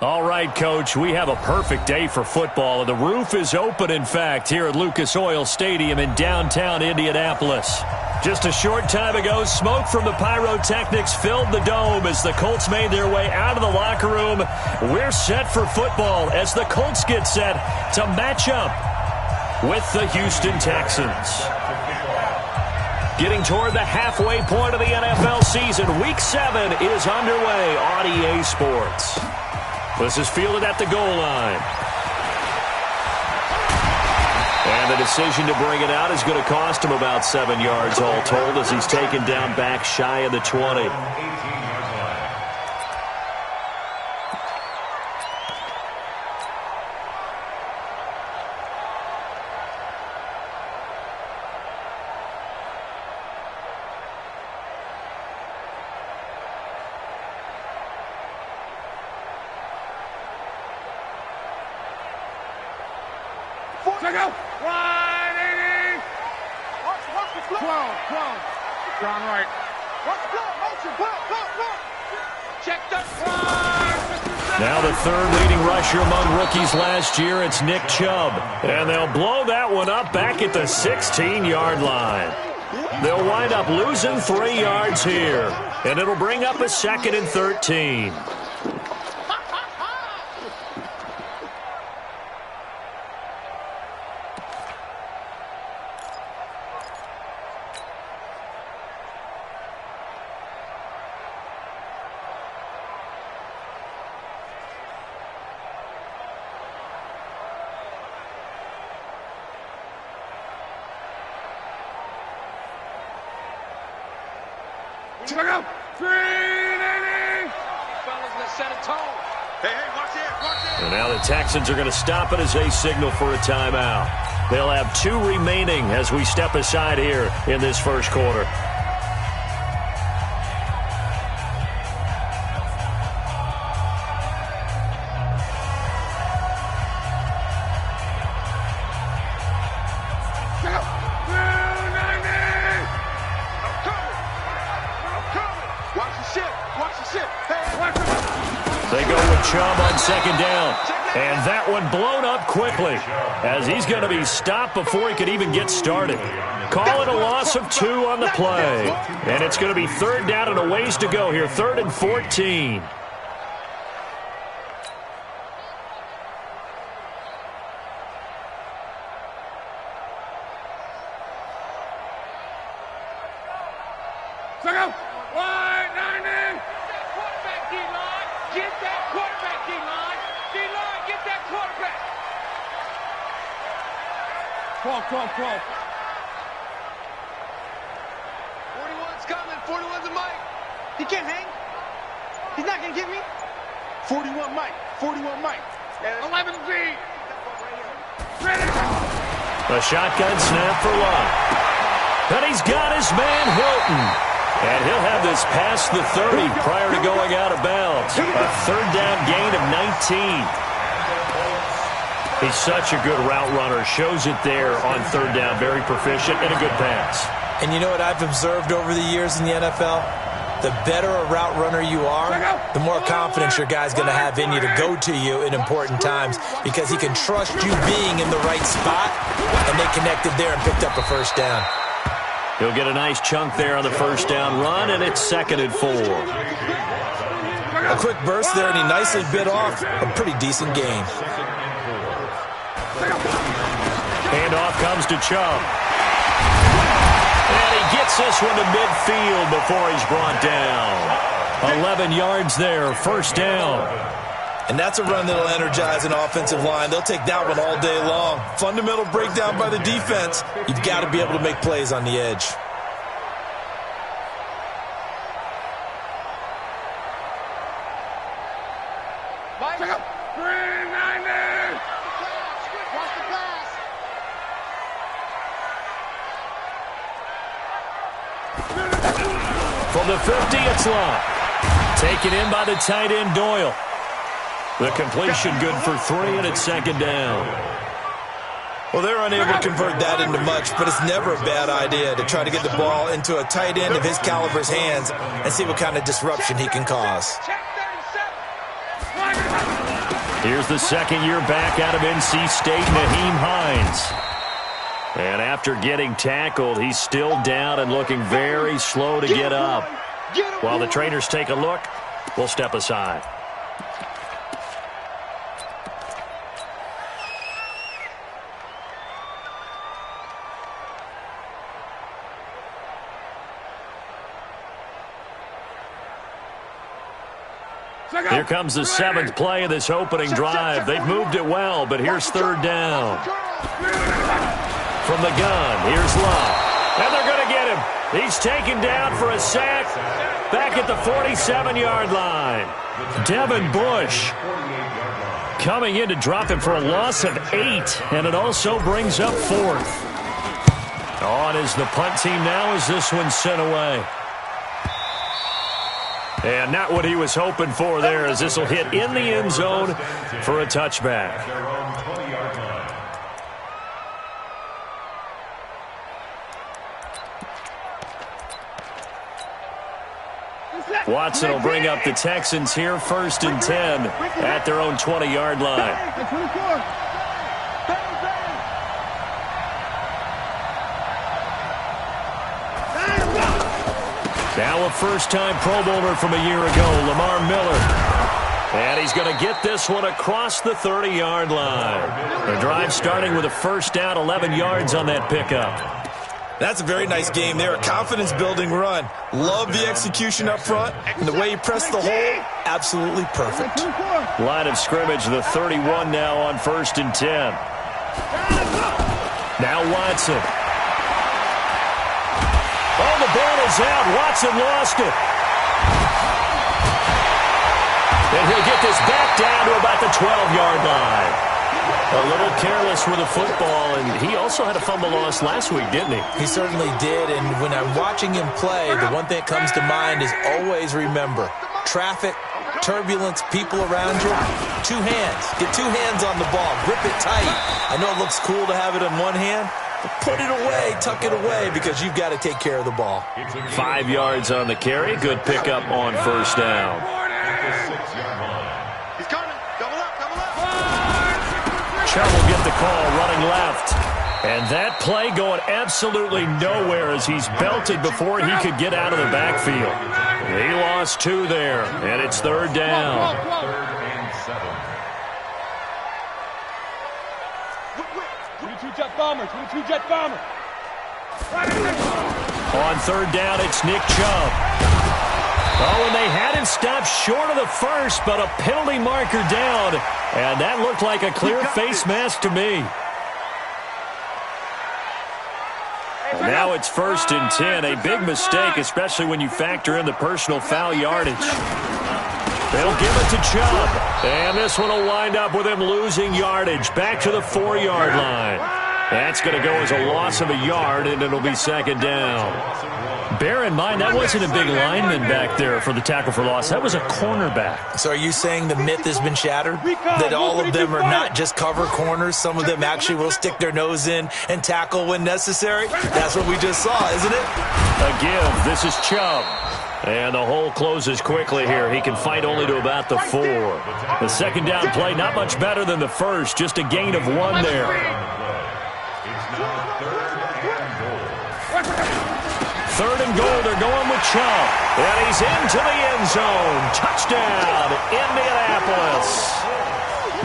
All right, Coach, we have a perfect day for football, and the roof is open, in fact, here at Lucas Oil Stadium in downtown Indianapolis. Just a short time ago, smoke from the pyrotechnics filled the dome as the Colts made their way out of the locker room. We're set for football as the Colts get set to match up with the Houston Texans. Getting toward the halfway point of the NFL season, Week 7 is underway on EA Sports. This is fielded at the goal line. And the decision to bring it out is going to cost him about 7 yards all told as he's taken down back shy of the 20. Check out. 180. Watch the flow. 12. Down right. Watch the flow. Motion. Go. Check the fly. Now the third leading rusher among rookies last year, it's Nick Chubb. And they'll blow that one up back at the 16-yard line. They'll wind up losing 3 yards here. And it'll bring up a 2nd and 13. Check out. 380. Fellas, let's set a tone. Hey, watch it. And now the Texans are going to stop it as they signal for a timeout. They'll have 2 remaining as we step aside here in this first quarter. They go with Chubb on 2nd down. And that one blown up quickly as he's going to be stopped before he could even get started. Call it a loss of 2 on the play. And it's going to be 3rd down and a ways to go here. 3rd and 14. Check out. 190. Get that quarterback, D-line. D-line, get that quarterback. 12. 41's coming. 41's a Mike. He can't hang. He's not going to get me. 41 Mike. 11Z. Ready. A shotgun snap for Love. And he's got his man Hilton. And he'll have this past the 30 prior to going out of bounds. A 3rd down gain of 19. He's such a good route runner. Shows it there on 3rd down. Very proficient and a good pass. And you know what I've observed over the years in the NFL? The better a route runner you are, the more confidence your guy's going to have in you to go to you in important times because he can trust you being in the right spot, and they connected there and picked up a 1st down. He'll get a nice chunk there on the 1st down run, and it's 2nd and 4. A quick burst there, and he nicely bit off a pretty decent gain. Handoff comes to Chubb. And he gets this one to midfield before he's brought down. 11 yards there, 1st down. And that's a run that'll energize an offensive line. They'll take that one all day long. Fundamental breakdown by the defense. You've got to be able to make plays on the edge. Check out. 390. Watch the pass. From the 50, it's Love. Taken in by the tight end, Doyle. The completion good for 3, and it's 2nd down. Well, they're unable to convert that into much, but it's never a bad idea to try to get the ball into a tight end of his caliber's hands and see what kind of disruption he can cause. Check 37. Here's the second-year back out of NC State, Nyheim Hines. And after getting tackled, he's still down and looking very slow to get up. While the trainers take a look, we'll step aside. Here comes the 7th play of this opening drive. They've moved it well, but here's third down. From the gun, here's Love. And they're going to get him. He's taken down for a sack back at the 47-yard line. Devin Bush coming in to drop him for a loss of 8, and it also brings up 4th. On is the punt team now as this one's sent away. And not what he was hoping for there, as this will hit in the end zone for a touchback. Watson will bring up the Texans here, 1st and 10 at their own 20-yard line. Now a first-time Pro Bowler from a year ago, Lamar Miller. And he's going to get this one across the 30-yard line. The drive starting with a first down, 11 yards on that pickup. That's a very nice game there, a confidence-building run. Love the execution up front, and the way he pressed the hole, absolutely perfect. Line of scrimmage, the 31 now on 1st and 10. Now Watson. Oh, the ball is out. Watson lost it. And he'll get this back down to about the 12-yard line. A little careless with the football, and he also had a fumble loss last week, didn't he? He certainly did, and when I'm watching him play, the one thing that comes to mind is always remember, traffic, turbulence, people around you, 2 hands. Get 2 hands on the ball. Grip it tight. I know it looks cool to have it in one hand, but put it away, tuck it away, because you've got to take care of the ball. 5 yards on the carry. Good pickup on first down. Chubb will get the call, running left. And that play going absolutely nowhere as he's belted before he could get out of the backfield. He lost 2 there, and it's third down. 22-jet bomber, 22-jet bomber. On third down, it's Nick Chubb. Oh, and they had him stopped short of the first, but a penalty marker down. And that looked like a clear face mask to me. And now it's 1st and 10. A big mistake, especially when you factor in the personal foul yardage. They'll give it to Chubb. And this one will wind up with him losing yardage. Back to the 4-yard line. That's going to go as a loss of a yard, and it'll be second down. Bear in mind, that wasn't a big lineman back there for the tackle for loss. That was a cornerback. So are you saying the myth has been shattered? That all of them are not just cover corners? Some of them actually will stick their nose in and tackle when necessary? That's what we just saw, isn't it? A give. This is Chubb. And the hole closes quickly here. He can fight only to about the 4. The second down play, not much better than the first. Just a gain of 1 there. Third and goal, they're going with Chubb. And he's into the end zone. Touchdown, Indianapolis.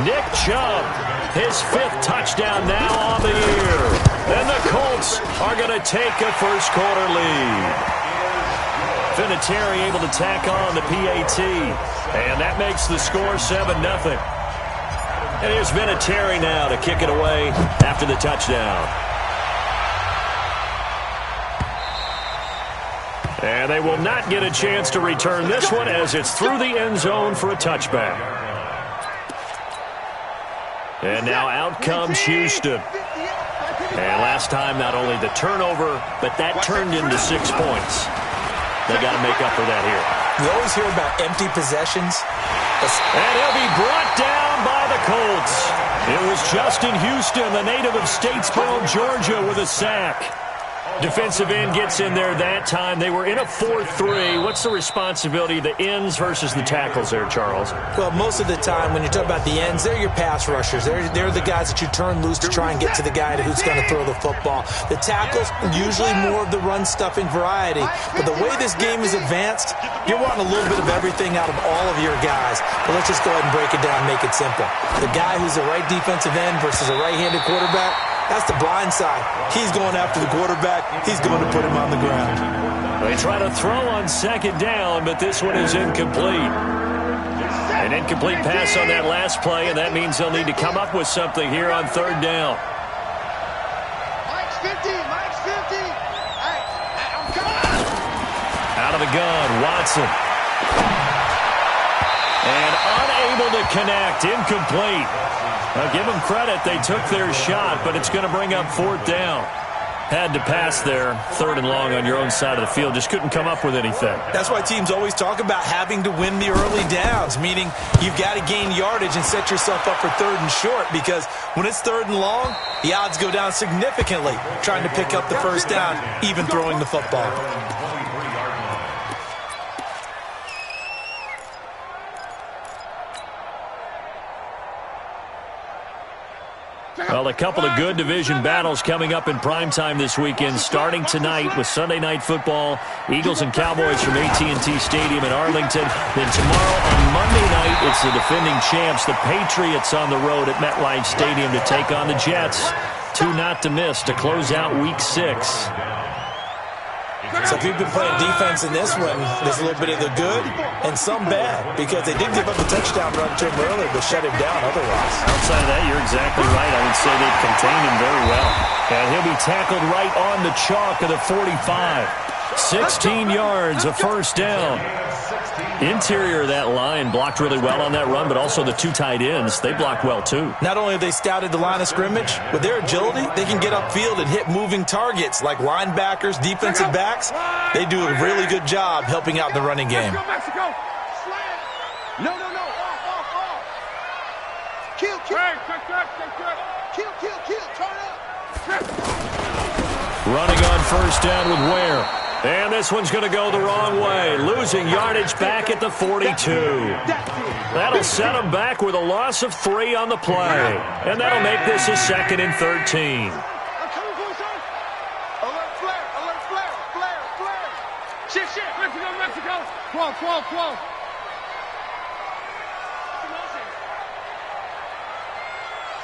Nick Chubb, his 5th touchdown now on the year. And the Colts are going to take a first-quarter lead. Vinatieri able to tack on the PAT. And that makes the score 7-0. And here's Vinatieri now to kick it away after the touchdown. And they will not get a chance to return this one as it's through the end zone for a touchback. And now out comes Houston. And last time, not only the turnover, but that turned into 6 points. They got to make up for that here. You always hear about empty possessions. And he'll be brought down by the Colts. It was Justin Houston, the native of Statesboro, Georgia, with a sack. Defensive end gets in there that time. They were in a 4-3. What's the responsibility of the ends versus the tackles there, Charles? Well, most of the time when you talk about the ends, they're your pass rushers. They're the guys that you turn loose to try and get to the guy who's going to throw the football. The tackles, usually more of the run stuffing variety. But the way this game is advanced, you're wanting a little bit of everything out of all of your guys. But let's just go ahead and break it down and make it simple. The guy who's the right defensive end versus a right-handed quarterback, that's the blind side. He's going after the quarterback. He's going to put him on the ground. They try to throw on second down, but this one is incomplete. An incomplete pass on that last play, and that means they'll need to come up with something here on third down. Mike's 50. Mike's 50. I'm coming. Out of the gun, Watson. And unable to connect, incomplete. Now, give them credit. They took their shot, but it's going to bring up fourth down. Had to pass there, third and long on your own side of the field. Just couldn't come up with anything. That's why teams always talk about having to win the early downs, meaning you've got to gain yardage and set yourself up for third and short, because when it's third and long, the odds go down significantly trying to pick up the first down, even throwing the football. Well, a couple of good division battles coming up in primetime this weekend, starting tonight with Sunday Night Football, Eagles and Cowboys from AT&T Stadium in Arlington. Then tomorrow on Monday night, it's the defending champs, the Patriots, on the road at MetLife Stadium to take on the Jets. Two not to miss to close out Week 6. So if you've been playing defense in this one, there's a little bit of the good and some bad, because they did give up a touchdown run to him earlier, but shut him down otherwise. Outside of that, you're exactly right. I would say they've contained him very well. And he'll be tackled right on the chalk of the 45. 16 yards, a first down. Interior of that line blocked really well on that run, but also the two tight ends, they blocked well too. Not only have they scouted the line of scrimmage, with their agility, they can get upfield and hit moving targets like linebackers, defensive backs. They do a really good job helping out the running game. Mexico. No. Off. Kill. Kill. Turn up. Running on first down with Ware. And this one's going to go the wrong way, losing yardage back at the 42. That'll set them back with a loss of 3 on the play. And that'll make this a 2nd and 13. Alert flare. Shit. Mexico. 12.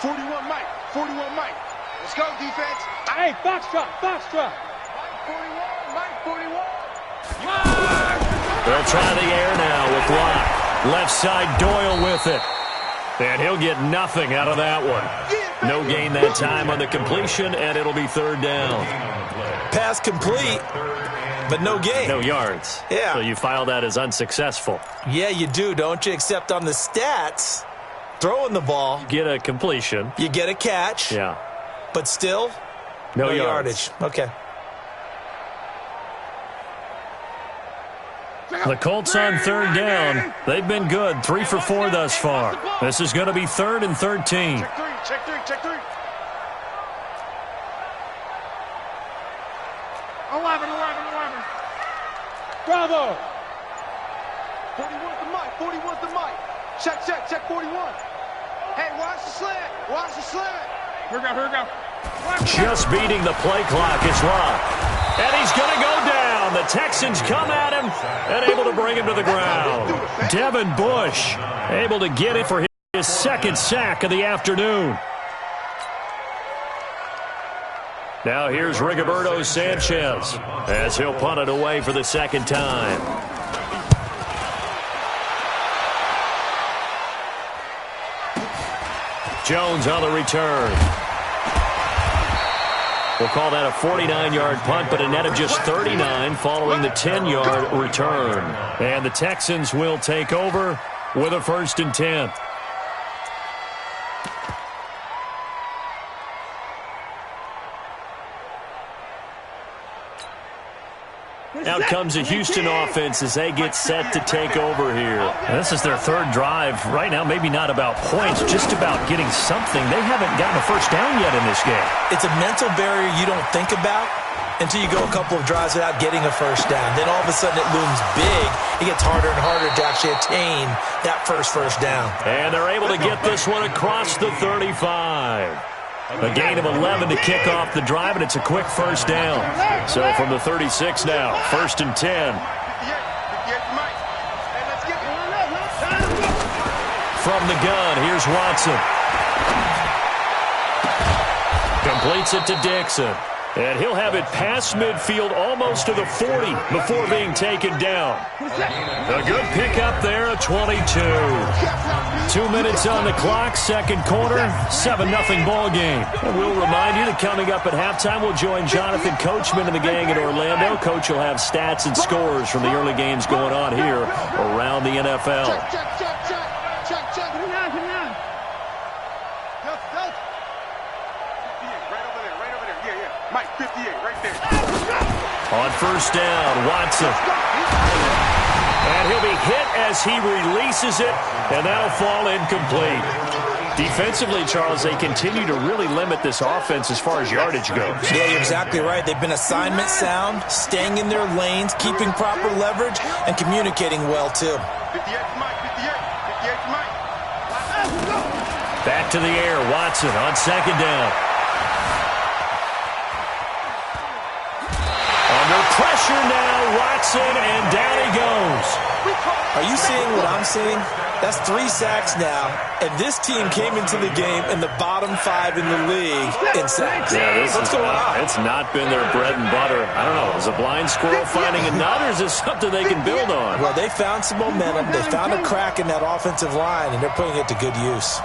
41 Mike. Let's go, defense. Hey, Foxtrot. Mike 41. They'll try the air now with Locke. Left side, Doyle with it. And he'll get nothing out of that one. No gain that time on the completion, and it'll be third down. Pass complete, but no gain. No yards. Yeah. So you file that as unsuccessful. Yeah, you do, don't you? Except on the stats, throwing the ball, Get a completion. you get a catch. Yeah. But still, No yardage. Okay. The Colts on third down. They've been good. 3 for 4 thus far. This is going to be 3rd and 13. Check 3. 11. Bravo. 41's the mic. Check 41. Hey, watch the slant. Here we go. Just beating the play clock is Locke. And he's going to go down. The Texans come at him and able to bring him to the ground. Devin Bush able to get it for his 2nd sack of the afternoon. Now here's Rigoberto Sanchez as he'll punt it away for the 2nd time. Jones on the return. We'll call that a 49-yard punt, but a net of just 39 following the 10-yard return. And the Texans will take over with a 1st and 10. Out comes the Houston offense as they get set to take over here. This is their third drive. Right now, maybe not about points, just about getting something. They haven't gotten a first down yet in this game. It's a mental barrier you don't think about until you go a couple of drives without getting a first down. Then all of a sudden it looms big. It gets harder and harder to actually attain that first down. And they're able to get this one across the 35. A gain of 11 to kick off the drive, and it's a quick first down. So from the 36 now, 1st and 10. From the gun, here's Watson. Completes it to Dixon. And he'll have it past midfield almost to the 40 before being taken down. A good pickup there, a 22. 2 minutes on the clock, second quarter, 7-0 ball game. And we'll remind you that coming up at halftime, we'll join Jonathan Coachman and the gang in Orlando. Coach will have stats and scores from the early games going on here around the NFL. Mike, 58, right there. On first down, Watson. And he'll be hit as he releases it, and that'll fall incomplete. Defensively, Charles, they continue to really limit this offense as far as yardage goes. Yeah, you're exactly right. They've been assignment sound, staying in their lanes, keeping proper leverage, and communicating well, too. 58 Mike, 58 Mike. Back to the air, Watson on second down. Under pressure now, Watson, and down he goes. Are you seeing what I'm seeing? That's 3 sacks now, and this team came into the game in the bottom 5 in the league in sacks. Yeah, what's going on? It's not been their bread and butter. I don't know, is a blind squirrel finding a nut, or is this something they can build on? Well, they found some momentum. They found a crack in that offensive line, and they're putting it to good use.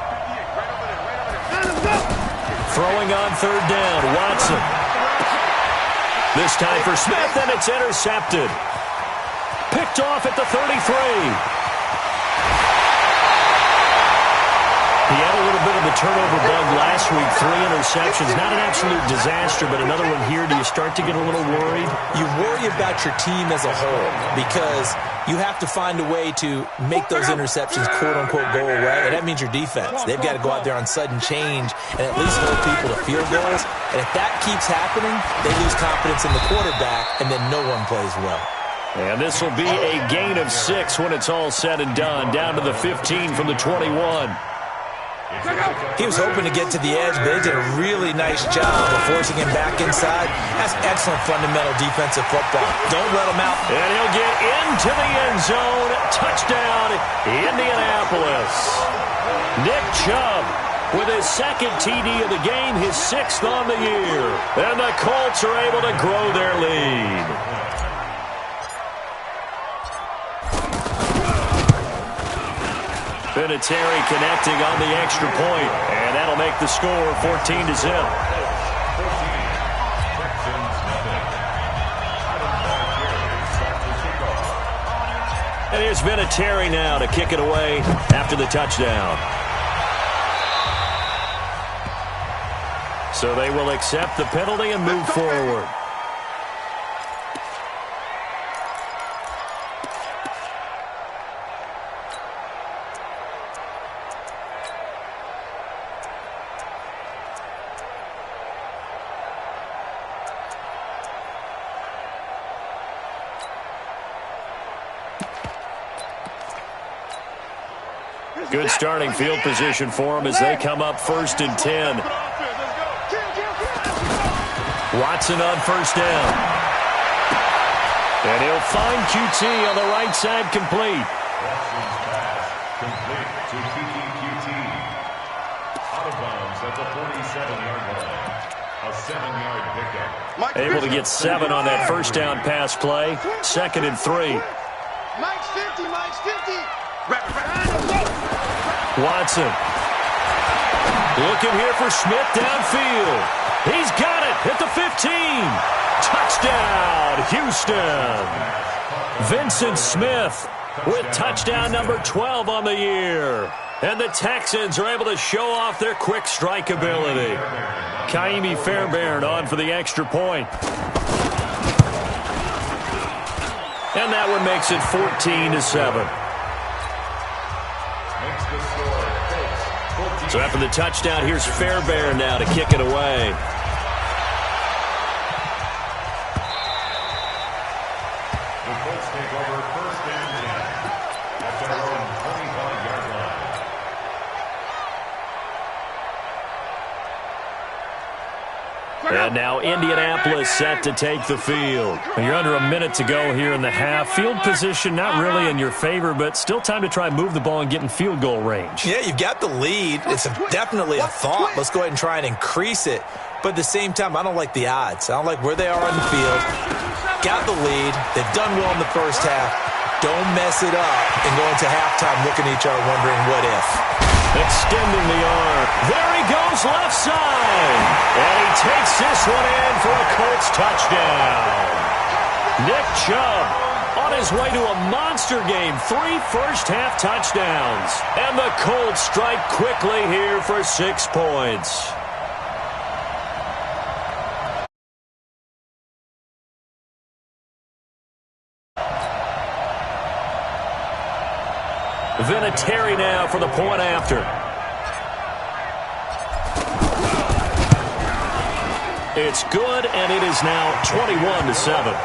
Throwing on third down, Watson. This time for Smith, and it's intercepted. Picked off at the 33. He had a little bit of the turnover bug last week. 3 interceptions. Not an absolute disaster, but another one here. Do you start to get a little worried? You worry about your team as a whole because you have to find a way to make those interceptions, quote-unquote, go away, and that means your defense. They've got to go out there on sudden change and at least hold people to field goals. And if that keeps happening, they lose confidence in the quarterback, and then no one plays well. And this will be a gain of 6 when it's all said and done. Down to the 15 from the 21. He was hoping to get to the edge, but they did a really nice job of forcing him back inside. That's excellent fundamental defensive football. Don't let him out. And he'll get into the end zone. Touchdown, Indianapolis. Nick Chubb with his second TD of the game, his 6th on the year. And the Colts are able to grow their lead. Vinatieri connecting on the extra point, and that'll make the score 14-0. And here's Vinatieri now to kick it away after the touchdown. So they will accept the penalty and move forward. Good starting field position for them as they come up 1st and 10. Watson on first down. And he'll find QT on the right side complete. Complete to QT. Out of bounds at the 47-yard line. A 7-yard pickup. Able to get 7 on that first down pass play. 2nd and 3. Mike's 50, Mike's 50. Watson. Looking here for Smith downfield. He's got it at the 15. Touchdown, Houston. Vincent Smith with touchdown number 12 on the year. And the Texans are able to show off their quick strike ability. Kaimi Fairbairn on for the extra point. And that one makes it 14-7. So after the touchdown, here's Fairbairn now to kick it away. The Colts take over first and 10 at their own 25-yard line. And now Indianapolis set to take the field. You're under a minute to go here in the half. Field position not really in your favor, but still time to try and move the ball and get in field goal range. Yeah, you've got the lead. It's definitely a thought. Let's go ahead and try and increase it. But at the same time, I don't like the odds. I don't like where they are on the field. Got the lead. They've done well in the first half. Don't mess it up and go into halftime looking at each other wondering what if. Extending the arm. There he goes left side. And he takes this one in for a Colts touchdown. Nick Chubb on his way to a monster game. 3 first-half touchdowns. And the Colts strike quickly here for 6 points. Vinatieri now for the point after. It's good, and it is now 21-7.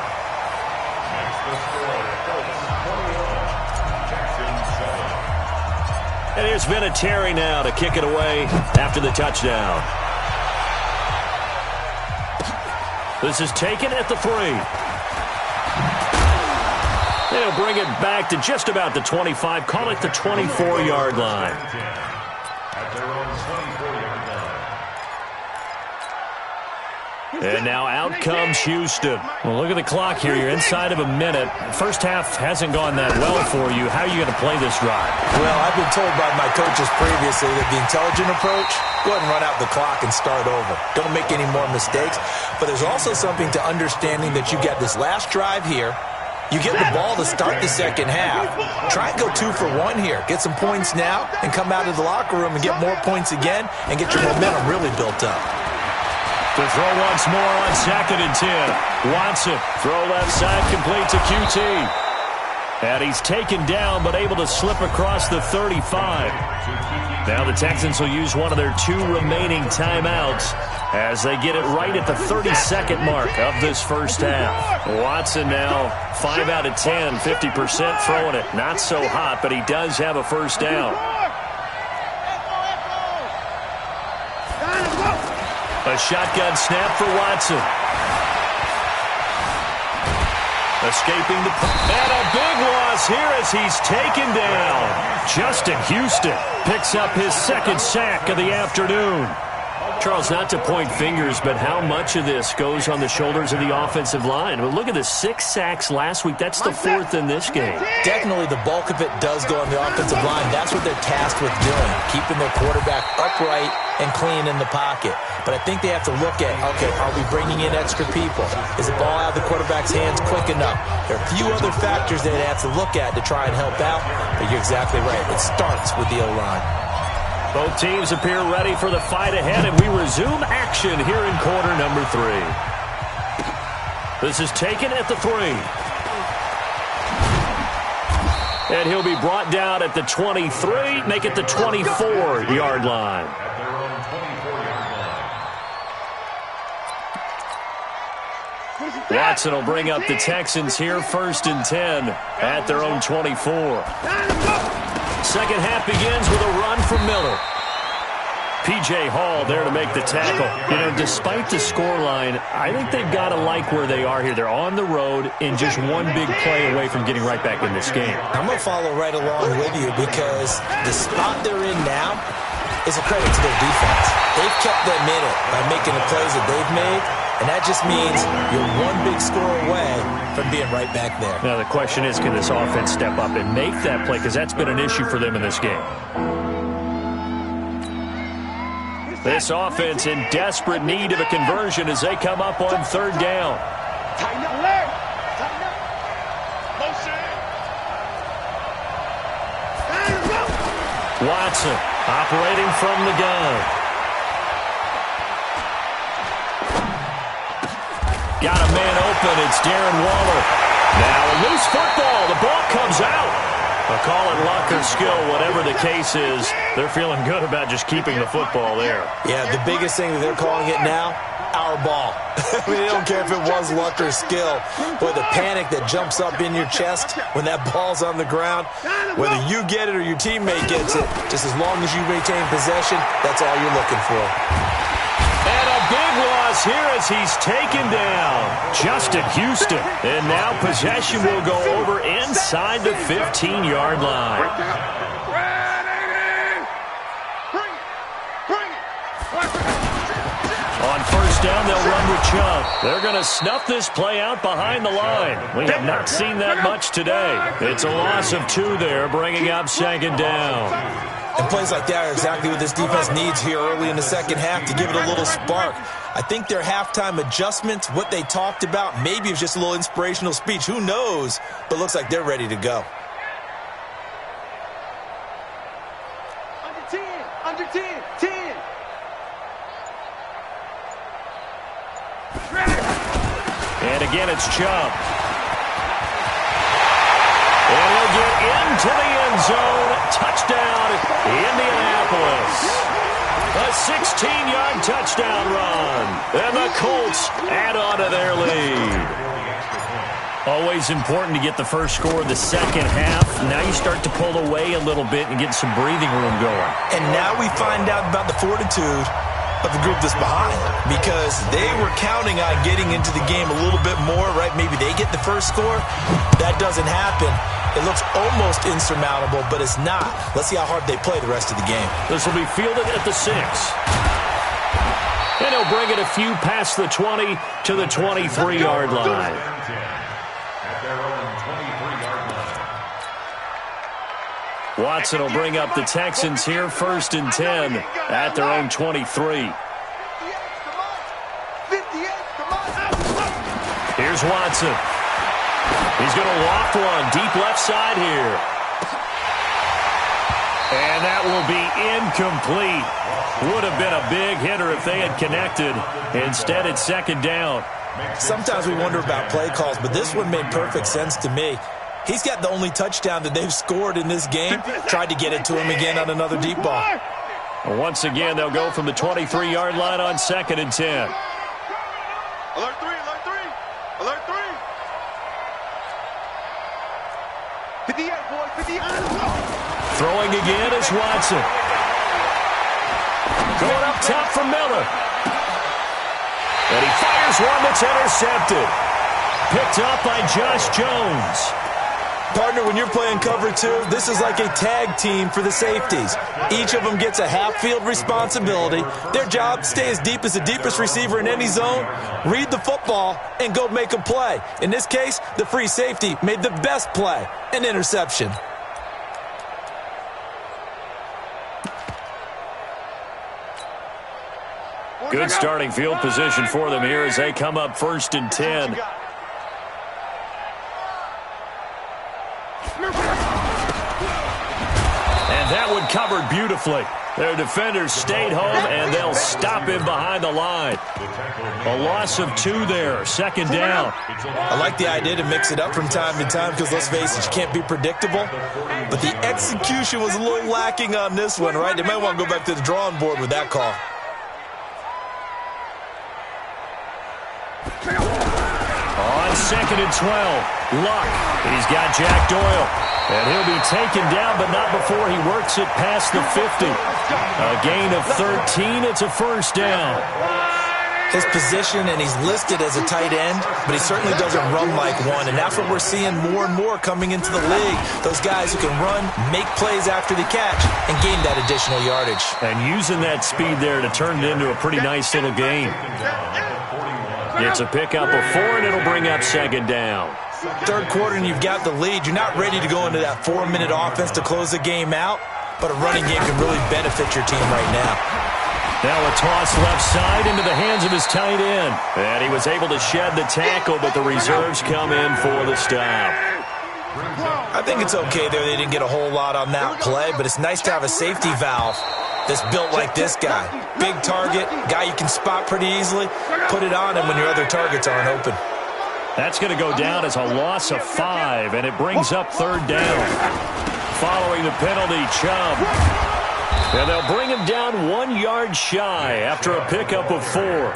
And here's Vinatieri now to kick it away after the touchdown. This is taken at the 3. They'll bring it back to just about the 25. Call it the 24-yard line. At their own 24-yard line. And now out comes Houston. Well, look at the clock here. You're inside of a minute. First half hasn't gone that well for you. How are you going to play this drive? Well, I've been told by my coaches previously that the intelligent approach, go ahead and run out the clock and start over. Don't make any more mistakes. But there's also something to understanding that you got this last drive here. You get the ball to start the second half. Try and go 2 for 1 here. Get some points now and come out of the locker room and get more points again and get your momentum really built up. To throw once more on 2nd and 10. Watson, throw left side, complete to QT. And he's taken down but able to slip across the 35. Now the Texans will use one of their 2 remaining timeouts as they get it right at the 32nd mark of this first half. Watson now 5 out of 10, 50% throwing it. Not so hot, but he does have a first down. A shotgun snap for Watson. Escaping the... And a big loss here as he's taken down. Justin Houston picks up his 2nd sack of the afternoon. Charles, not to point fingers, but how much of this goes on the shoulders of the offensive line? Well, look at the 6 sacks last week. That's the 4th in this game. Definitely the bulk of it does go on the offensive line. That's what they're tasked with doing, keeping their quarterback upright and clean in the pocket. But I think they have to look at, okay, are we bringing in extra people? Is the ball out of the quarterback's hands quick enough? There are a few other factors they have to look at to try and help out, but you're exactly right. It starts with the O-line. Both teams appear ready for the fight ahead, and we resume action here in quarter number 3. This is taken at the 3. And he'll be brought down at the 23, make it the 24-yard line. At their own 24-yard line. Watson will bring up the Texans here, 1st and 10 at their own 24. Second half begins with a run from Miller. P.J. Hall there to make the tackle. You know, despite the scoreline, I think they've got to like where they are here. They're on the road and just one big play away from getting right back in this game. I'm going to follow right along with you because the spot they're in now is a credit to their defense. They've kept them in it by making the plays that they've made, and that just means you're one big score away from being right back there. Now the question is, can this offense step up and make that play? Because that's been an issue for them in this game. This offense in desperate need of a conversion as they come up on 3rd down. Watson operating from the gun. Got a man open. It's Darren Waller. Now a loose football. The ball comes out. They'll call it luck or skill, whatever the case is. They're feeling good about just keeping the football there. Yeah, the biggest thing that they're calling it now, our ball. I mean, they don't care if it was luck or skill. Boy, the panic that jumps up in your chest when that ball's on the ground, whether you get it or your teammate gets it, just as long as you retain possession, that's all you're looking for. And a big loss here as he's taken down. Justin Houston. And now possession will go over inside the 15-yard line. On first down, they'll run with Chubb. They're going to snuff this play out behind the line. We have not seen that much today. It's a loss of 2 there, bringing up second down. And plays like that are exactly what this defense needs here early in the second half to give it a little spark. I think their halftime adjustments, what they talked about, maybe it was just a little inspirational speech. Who knows? But looks like they're ready to go. Under 10, 10. And again, it's Chubb. And he'll get into the end zone. Touchdown, Indianapolis. A 16-yard touchdown run. And the Colts add on to their lead. Always important to get the first score of the second half. Now you start to pull away a little bit and get some breathing room going. And now we find out about the fortitude of the group that's behind, because they were counting on getting into the game a little bit more, right? Maybe they get the first score. That doesn't happen. It looks almost insurmountable, but it's not. Let's see how hard they play the rest of the game. This will be fielded at the 6. And he'll bring it a few past the 20 to the 23-yard line. At their own 23-yard line. Watson will bring up the Texans here, 1st and 10 at their own 23. Here's Watson. He's going to loft one deep left side here. And that will be incomplete. Would have been a big hitter if they had connected. Instead, it's second down. Sometimes we wonder about play calls, but this one made perfect sense to me. He's got the only touchdown that they've scored in this game. Tried to get it to him again on another deep ball. Well, once again, they'll go from the 23-yard line on 2nd and 10. Alert 3, alert 3, alert 3. 58, boys, 58. Throwing again is Watson. Going up top for Miller. And he fires one that's intercepted. Picked up by Josh Jones. Partner, when you're playing cover 2, this is like a tag team for the safeties. Each of them gets a half-field responsibility. Their job, stay as deep as the deepest receiver in any zone, read the football, and go make a play. In this case, the free safety made the best play, an interception. Good starting field position for them here as they come up 1st and 10. And that one covered beautifully. Their defenders stayed home, and they'll stop him behind the line. A loss of 2 there, 2nd down. I like the idea to mix it up from time to time because, let's face it, you can't be predictable. But the execution was a little lacking on this one, right? They might want to go back to the drawing board with that call. On 2nd and 12, Luck. He's got Jack Doyle. And he'll be taken down, but not before he works it past the 50. A gain of 13. It's a first down. His position, and he's listed as a tight end, but he certainly doesn't run like one. And that's what we're seeing more and more coming into the league. Those guys who can run, make plays after the catch, and gain that additional yardage. And using that speed there to turn it into a pretty nice little game. It's a pickup of 4, and it'll bring up 2nd down. Third quarter, and you've got the lead. You're not ready to go into that 4-minute offense to close the game out, but a running game can really benefit your team right now. Now a toss left side into the hands of his tight end. And he was able to shed the tackle, but the reserves come in for the stop. I think it's okay there. They didn't get a whole lot on that play, but it's nice to have a safety valve that's built like this guy. Big target, guy you can spot pretty easily. Put it on him when your other targets aren't open. That's going to go down as a loss of 5, and it brings up 3rd down. Following the penalty, Chubb. And they'll bring him down 1 yard shy after a pickup of 4.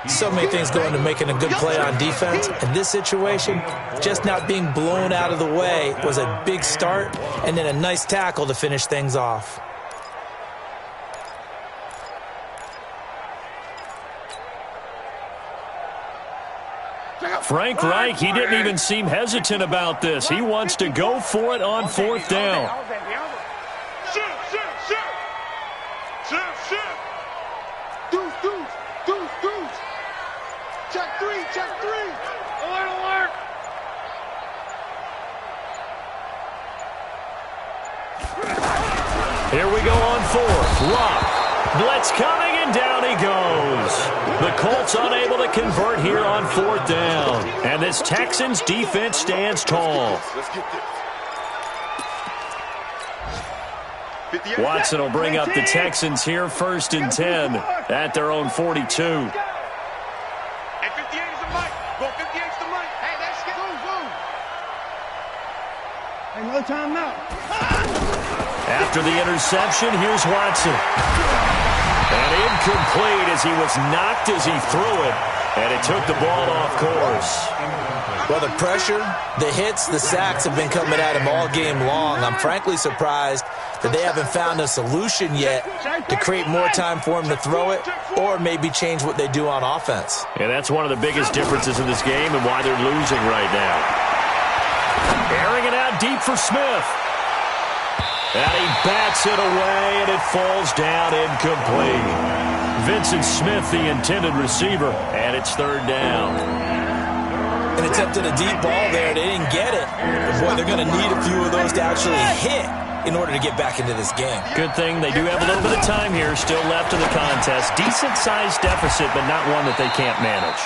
So many things go into making a good play on defense. In this situation, just not being blown out of the way was a big start, and then a nice tackle to finish things off. Frank Reich, he didn't even seem hesitant about this. He wants to go for it on 4th down. Check 3, check 3. Alert, alert. Here we go on 4th. Rock. Blitz coming, and down he goes. The Colts unable to convert here on 4th down. And this Texans defense stands tall. Watson will bring up the Texans here 1st and 10 at their own 42. Hey, 58 is the mic. Go 58 is the mic. Hey, that's good. Hey, no timeout. After the interception, here's Watson. And incomplete as he was knocked as he threw it. And it took the ball off course. Well, the pressure, the hits, the sacks have been coming at him all game long. I'm frankly surprised that they haven't found a solution yet to create more time for him to throw it or maybe change what they do on offense. And that's one of the biggest differences in this game and why they're losing right now. Airing it out deep for Smith. And he bats it away, and it falls down incomplete. Vincent Smith, the intended receiver, and it's 3rd down. And attempted a deep ball there. They didn't get it. But boy, they're going to need a few of those to actually hit in order to get back into this game. Good thing they do have a little bit of time here still left in the contest. Decent-sized deficit, but not one that they can't manage.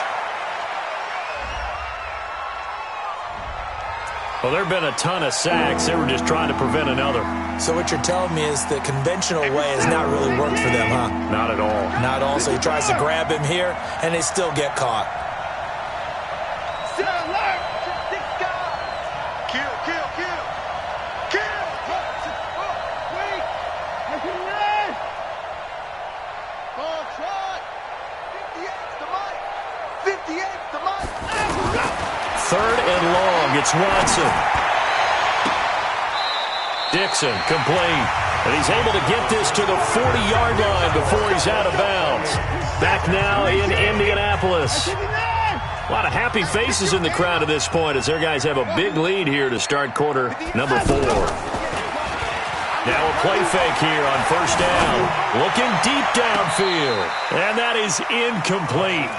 Well, there have been a ton of sacks. They were just trying to prevent another. So what you're telling me is the conventional way has not really worked for them, huh? Not at all. Not at all. So he tries to grab him here, and they still get caught. Kill, kill, kill. Kill. Wait. Look at that. Ball shot. 58's the mic. 58's the mic. 3rd and long. It's Watson. Dixon complete. And he's able to get this to the 40-yard line before he's out of bounds. Back now in Indianapolis. A lot of happy faces in the crowd at this point as their guys have a big lead here to start quarter number 4. Now a play fake here on 1st down. Looking deep downfield. And that is incomplete.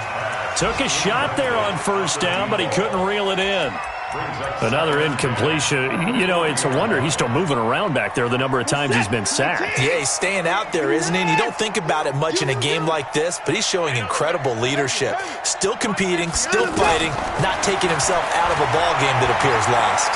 Took a shot there on 1st down, but he couldn't reel it in. Another incompletion. You know, it's a wonder he's still moving around back there the number of times he's been sacked. Yeah, he's staying out there, isn't he? And you don't think about it much in a game like this, but he's showing incredible leadership. Still competing, still fighting, not taking himself out of a ball game that appears lost.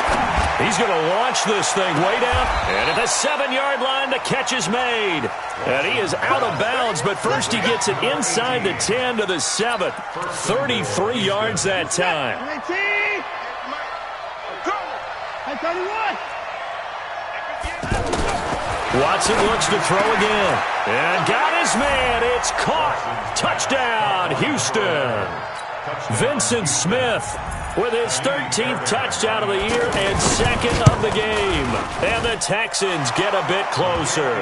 He's going to launch this thing way down. And at the 7-yard line, the catch is made. And he is out of bounds, but first he gets it inside the 10 to the 7. 33 yards that time. Watson looks to throw again. And got his man. It's caught. Touchdown, Houston. Vincent Smith with his 13th touchdown of the year and 2nd of the game. And the Texans get a bit closer.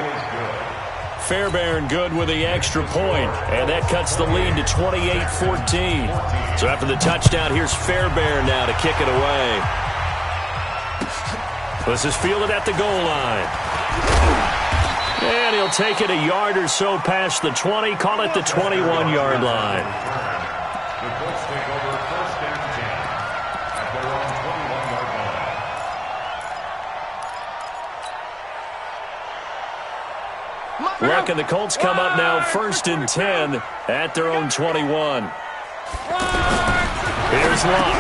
Fairbairn good with the extra point, and that cuts the lead to 28-14. So after the touchdown, here's Fairbairn now to kick it away. This is fielded at the goal line. And he'll take it a yard or so past the 20, call it the 21-yard line. The Colts take over 1st and 10 at their own 21-yard line. Luck and the Colts come up now 1st and 10 at their own 21. Here's Luck.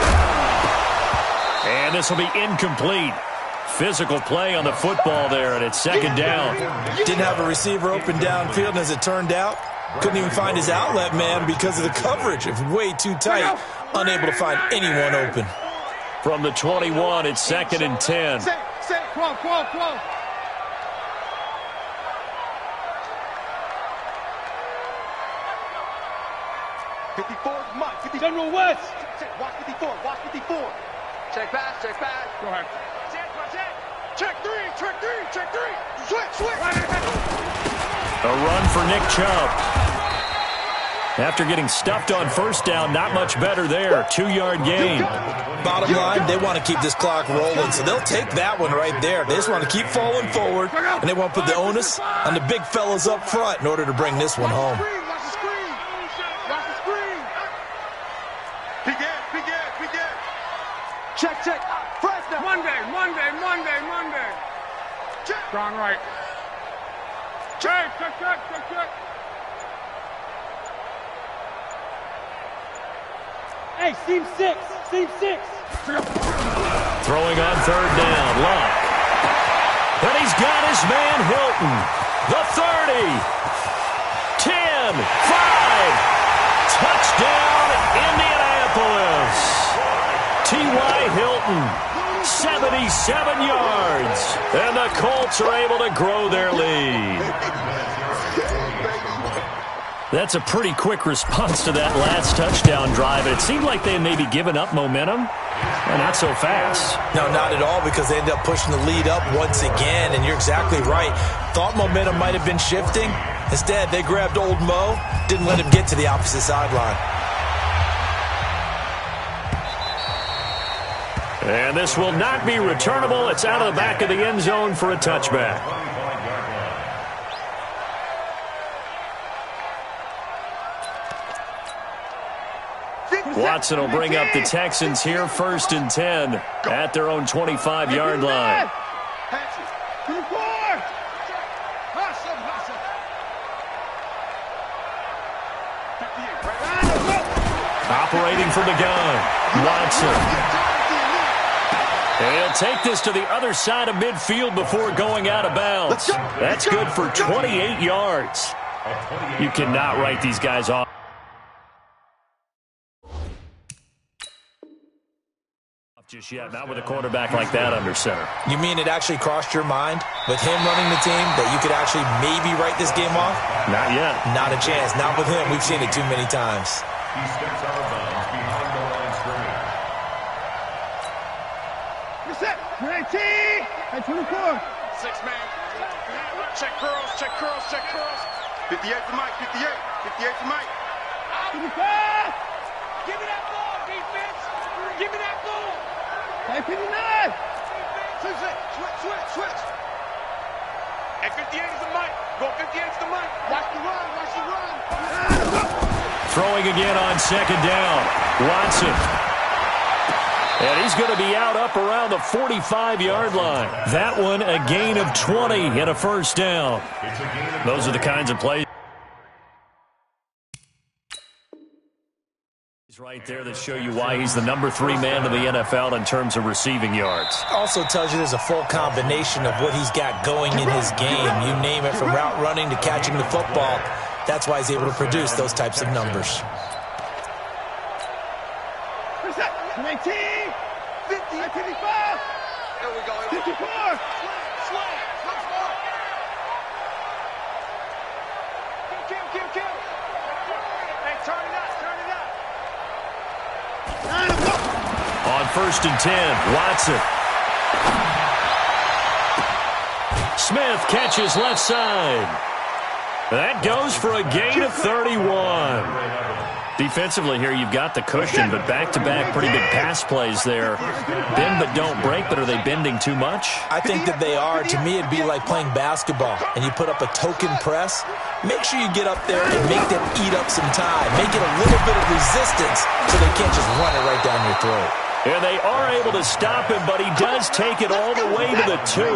And this will be incomplete. Physical play on the football there, and it's 2nd down. Didn't have a receiver open downfield, and as it turned out, Couldn't even find his outlet man because of the coverage. It's way too tight. Unable to find anyone open. From the 21, it's 2nd and 10. Quo. 54, Mike. 54. General West. Watch 54. Watch 54. Check pass. Go ahead. Check three. Switch. A run for Nick Chubb. After getting stuffed on first down, not much better there. 2-yard gain. Bottom line, they want to keep this clock rolling, so they'll take that one right there. They just want to keep falling forward, and they want to put the onus on the big fellas up front in order to bring this one home. Watch the screen. Peek in. Check. Fresno. Monday. Check. Strong right. Check. Hey, seam six. Throwing on 3rd down. Luck. And he's got his man Hilton. The 30. 10. 5. Touchdown, Indianapolis. T.Y. Hilton, 77 yards. And the Colts are able to grow their lead. That's a pretty quick response to that last touchdown drive. And it seemed like they had maybe given up momentum. Well, not so fast. No, not at all, because they ended up pushing the lead up once again, and you're exactly right. Thought momentum might have been shifting. Instead, they grabbed old Mo, didn't let him get to the opposite sideline. And this will not be returnable. It's out of the back of the end zone for a touchback. Watson will bring up the Texans here, 1st and 10 at their own 25-yard line. Operating from the gun, Watson. And he'll take this to the other side of midfield before going out of bounds. That's good for 28 yards. You cannot write these guys off just yet, not with a quarterback like that under center. You mean it actually crossed your mind with him running the team that you could actually maybe write this game off? Not yet. Not a chance. Not with him. We've seen it too many times. He steps out of bounds behind the line of scrimmage. You're set. 19. Hey, 24. 6-man. Check curls. 58 to Mike. 58 to Mike. 55. Give me that ball, defense. Give me that ball. Hey, 59. Switch. Hey, 58 is the Mike. Go 58 is the Mike. Watch the run. Throwing again on 2nd down. Watson. And he's going to be out up around the 45-yard line. That one a gain of 20 and a 1st down. Those are the kinds of plays right there that show you why he's the number 3 man in the NFL in terms of receiving yards. Also tells you there's a full combination of what he's got going in his game. You name it, from route running to catching the football. That's why he's able to produce those types of numbers. 19, 50, 55. There we go. 54. Slow. Kill. Hey, turn it up. On 1st and 10, Watson. Smith catches left side. That goes for a gain of 31. Defensively here, you've got the cushion, but back-to-back pretty big pass plays there. Bend but don't break, but are they bending too much? I think that they are. To me, it'd be like playing basketball, and you put up a token press. Make sure you get up there and make them eat up some time. Make it a little bit of resistance so they can't just run it right down your throat. And they are able to stop him, but he does take it all the way to the 2.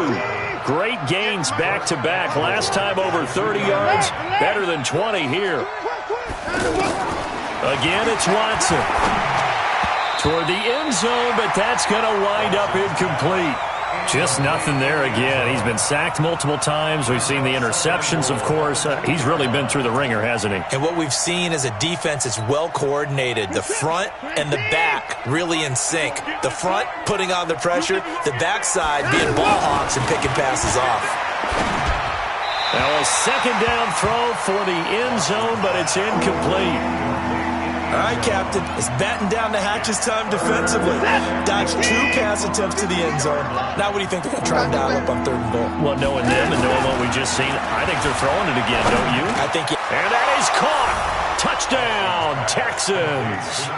Great gains back-to-back. Last time over 30 yards, better than 20 here. Again, it's Watson. Toward the end zone, but that's going to wind up incomplete. Just nothing there again. He's been sacked multiple times. We've seen the interceptions, of course. He's really been through the ringer, hasn't he? And what we've seen is a defense that's well coordinated. The front and the back really in sync. The front putting on the pressure, the backside being ball hawks and picking passes off. Now a second down throw for the end zone, but it's incomplete. All right, Captain, it's batten down the hatches time defensively. Dodged 2 pass attempts to the end zone. Now what do you think they're going to try and dial up on 3rd and goal? Well, knowing them and knowing what we just seen, I think they're throwing it again, don't you? I think And that is caught. Touchdown, Texans.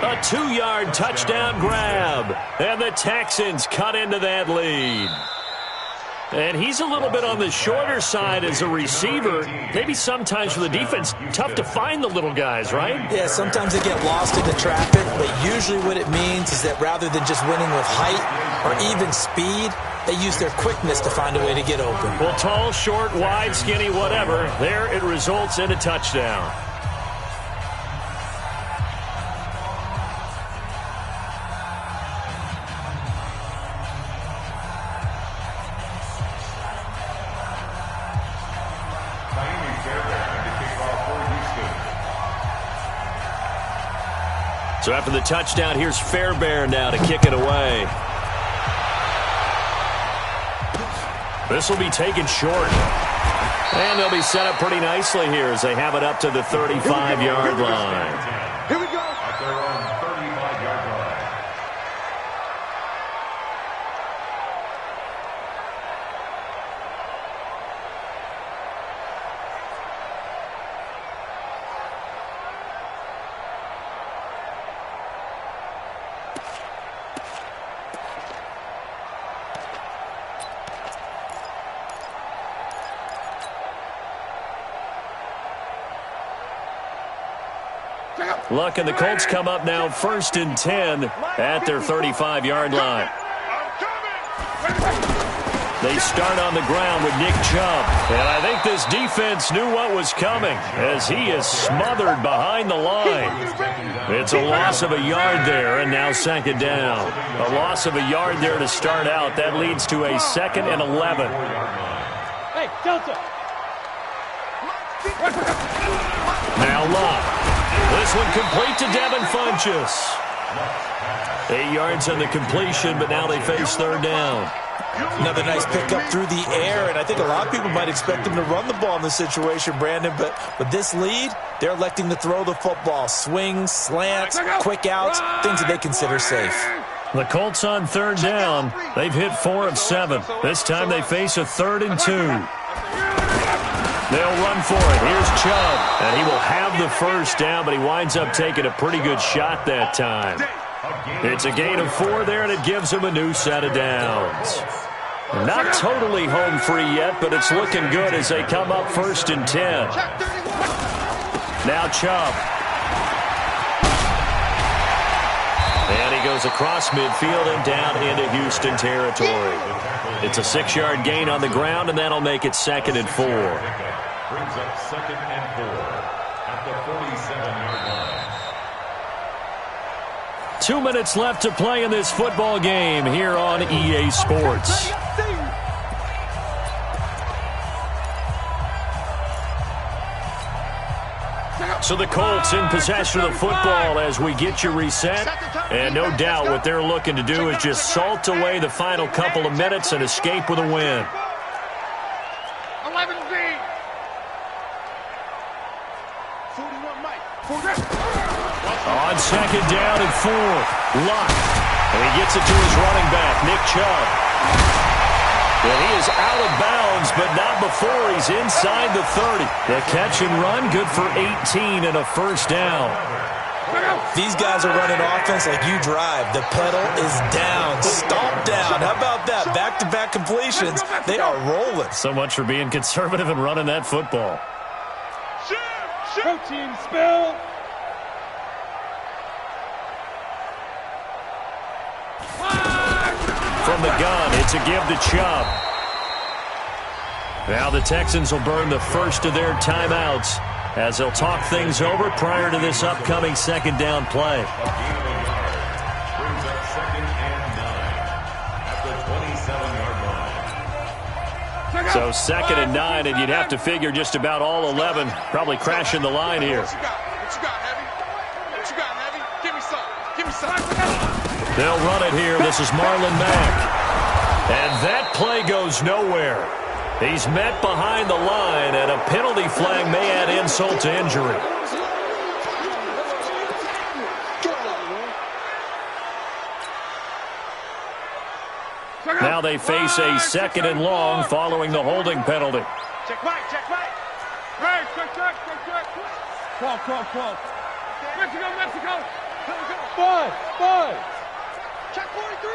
A 2-yard touchdown grab. And the Texans cut into that lead. And he's a little bit on the shorter side as a receiver. Maybe sometimes for the defense, tough to find the little guys, right? Yeah, sometimes they get lost in the traffic, but usually what it means is that rather than just winning with height or even speed, they use their quickness to find a way to get open. Well, tall, short, wide, skinny, whatever, there it results in a touchdown. So after the touchdown, here's Fairbairn now to kick it away. This will be taken short. And they'll be set up pretty nicely here as they have it up to the 35-yard line. Here we go. At their own 35-yard line. Luck and the Colts come up now 1st and 10 at their 35-yard line. They start on the ground with Nick Chubb. And I think this defense knew what was coming as he is smothered behind the line. It's a loss of a yard there, and now 2nd down. A loss of a yard there to start out. That leads to a 2nd and 11. Hey, Delta. Now Luck. This one complete to Devin Funchess. 8 yards on the completion, but now they face 3rd down. Another nice pickup through the air, and I think a lot of people might expect them to run the ball in this situation, Brandon, but with this lead, they're electing to throw the football. Swings, slants, quick outs, things that they consider safe. The Colts on 3rd down. They've hit 4 of 7. This time they face a 3rd and 2. They'll run for it. Here's Chubb, and he will have the 1st down, but he winds up taking a pretty good shot that time. It's a gain of 4 there, and it gives him a new set of downs. Not totally home free yet, but it's looking good as they come up 1st and 10. Now Chubb. And he goes across midfield and down into Houston territory. It's a 6-yard gain on the ground, and that'll make it 2nd and 4. Brings up 2nd and 4 at the 47-yard line. 2 minutes left to play in this football game here on EA Sports. So the Colts in possession of the football as we get you reset. And no doubt what they're looking to do is just salt away the final couple of minutes and escape with a win. 11Z. 41 Mike. On 2nd down and 4, Luck. And he gets it to his running back, Nick Chubb. And he is out of bounds, but not before he's inside the 30. The catch and run, good for 18 and a 1st down. These guys are running offense like you drive. The pedal is down, stomp down. How about that? Back-to-back completions. They are rolling. So much for being conservative and running that football. Protein spill. From the gun, it's a give to Chubb. Now the Texans will burn the first of their timeouts as they'll talk things over prior to this upcoming 2nd down play. Brings up 2nd and 9 at the 27 So 2nd and 9, and you'd have to figure just about all 11 probably crashing the line here. What you got, Heavy? What you got, Heavy? Give me some. Give me some. They'll run it here. This is Marlon Mack. And that play goes nowhere. He's met behind the line, and a penalty flag may add insult to injury. Now they face a 2nd and long following the holding penalty. Check right. Hey, check. 12. Mexico. Five. Check 43.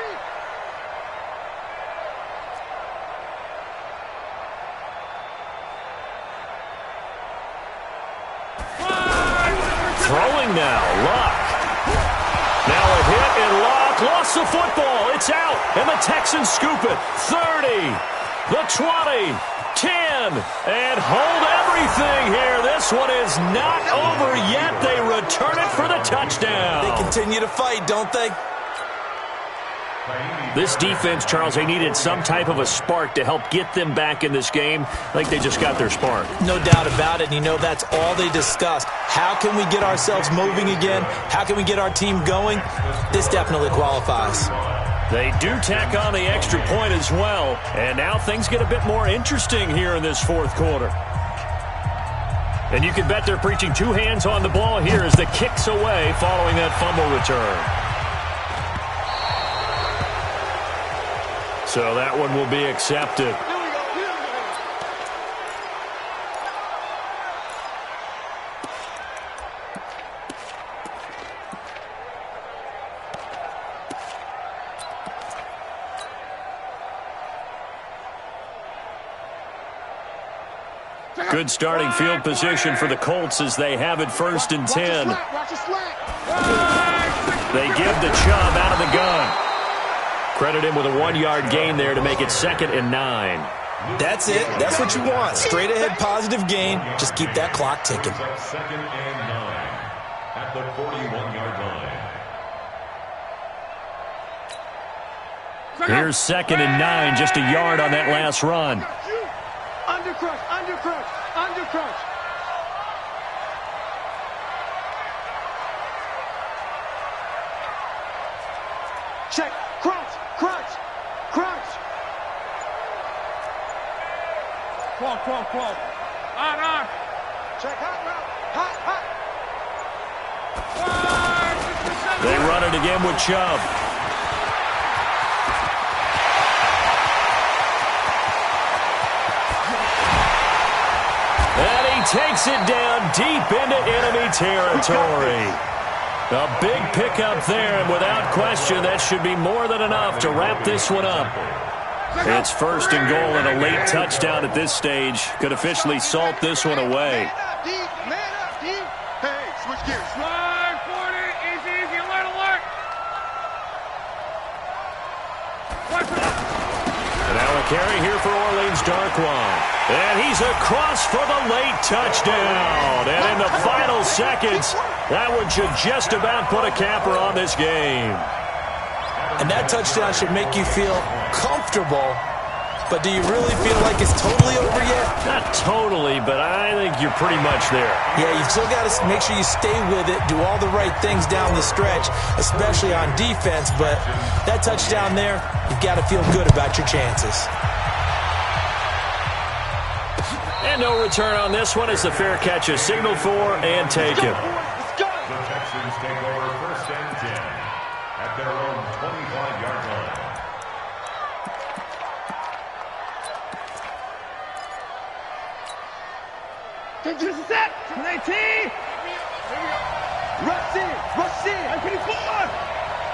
Throwing now, Luck. Now a hit, and Luck lost the football. It's out, and the Texans scoop it. 30, the 20, 10, and hold everything here. This one is not over yet. They return it for the touchdown. They continue to fight, don't they? This defense, Charles, they needed some type of a spark to help get them back in this game. I think they just got their spark. No doubt about it. And you know that's all they discussed. How can we get ourselves moving again? How can we get our team going? This definitely qualifies. They do tack on the extra point as well. And now things get a bit more interesting here in this 4th quarter. And you can bet they're preaching 2 hands on the ball here as the kick's away following that fumble return. So that one will be accepted. Good starting field position for the Colts as they have it 1st and 10. They give the Chubb out of the gun. Credit him with a 1-yard gain there to make it 2nd and 9. That's it. That's what you want. Straight ahead positive gain. Just keep that clock ticking. 2nd and 9 at the 41-yard line. Here's 2nd and 9, just a yard on that last run. Undercrush. Check. Crunch. 12. On. Check hot. They run it again with Chubb. And he takes it down deep into enemy territory. A big pickup there, and without question, that should be more than enough to wrap this one up. It's 1st and goal, and a late touchdown at this stage could officially salt this one away. Man up, D. Hey, switch gears. Slide 40. Easy. Alert. And now a carry here for Orleans Darkwan. And he's across for the late touchdown. And in the final seconds, that one should just about put a capper on this game. And that touchdown should make you feel comfortable. But do you really feel like it's totally over yet? Not totally, but I think you're pretty much there. Yeah, you've still got to make sure you stay with it, do all the right things down the stretch, especially on defense. But that touchdown there, you've got to feel good about your chances. And no return on this one as the fair catch is signaled for and taken. The Texans take over 1st and 10 at their own 25-yard line. Just a set. 18. Rush in. 24.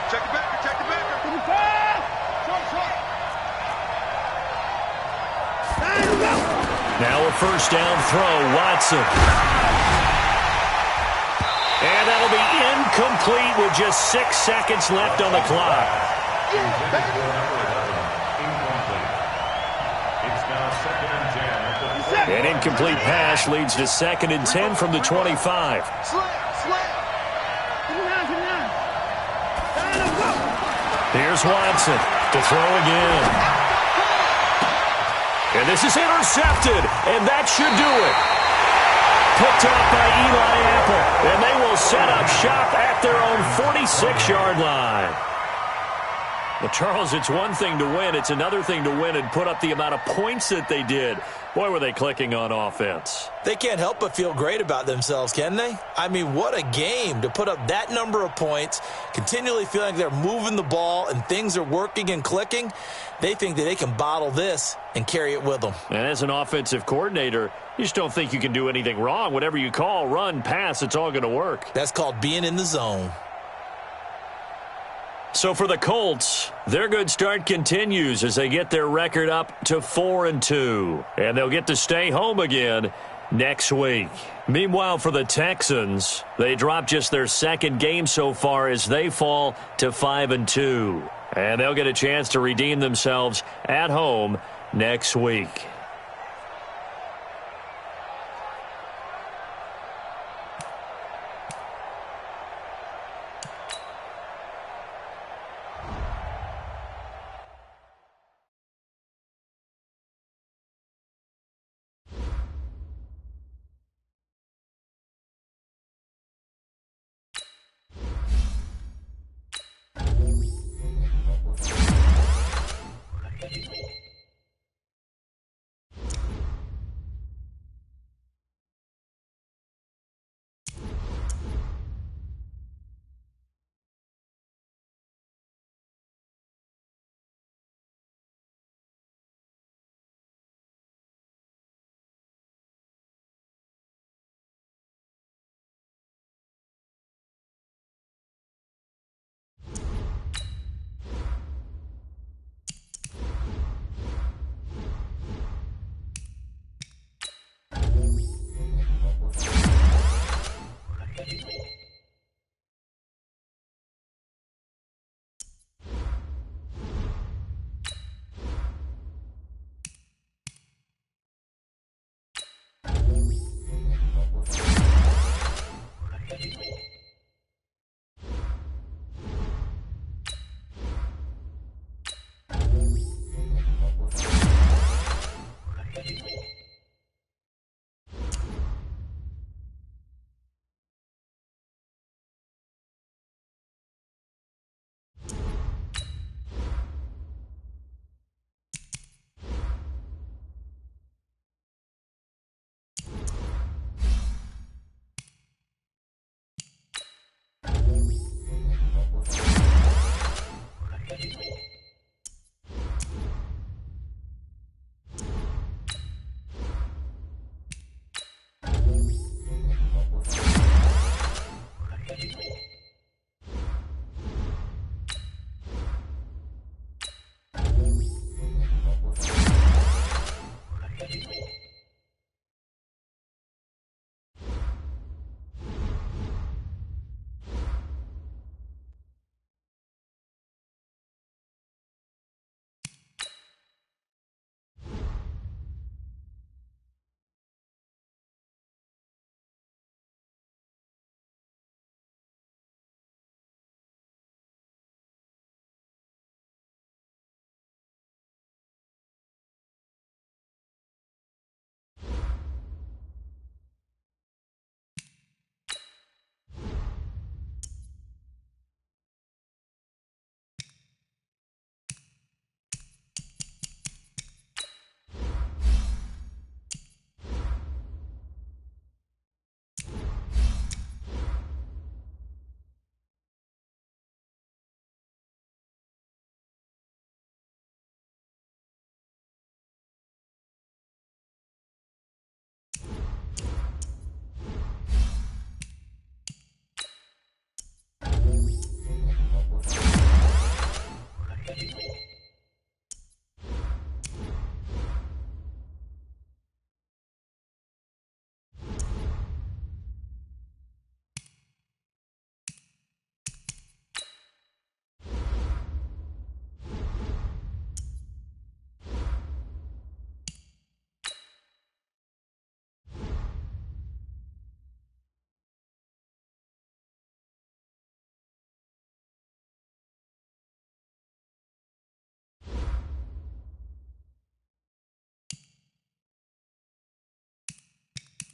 Check the backer. 25. Short. Now a 1st down throw, Watson. And that'll be incomplete with just 6 seconds left on the clock. An incomplete pass leads to 2nd and 10 from the 25. Here's Watson to throw again. And this is intercepted, and that should do it. Picked off by Eli Apple, and they will set up shop at their own 46-yard line. Well, Charles, it's one thing to win. It's another thing to win and put up the amount of points that they did. Boy, were they clicking on offense. They can't help but feel great about themselves, can they? I mean, what a game to put up that number of points, continually feeling like they're moving the ball and things are working and clicking. They think that they can bottle this and carry it with them. And as an offensive coordinator, you just don't think you can do anything wrong. Whatever you call, run, pass, it's all going to work. That's called being in the zone. So for the Colts, their good start continues as they get their record up to 4-2. And they'll get to stay home again next week. Meanwhile, for the Texans, they drop just their second game so far as they fall to 5-2. And they'll get a chance to redeem themselves at home next week.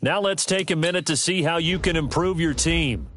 Now let's take a minute to see how you can improve your team.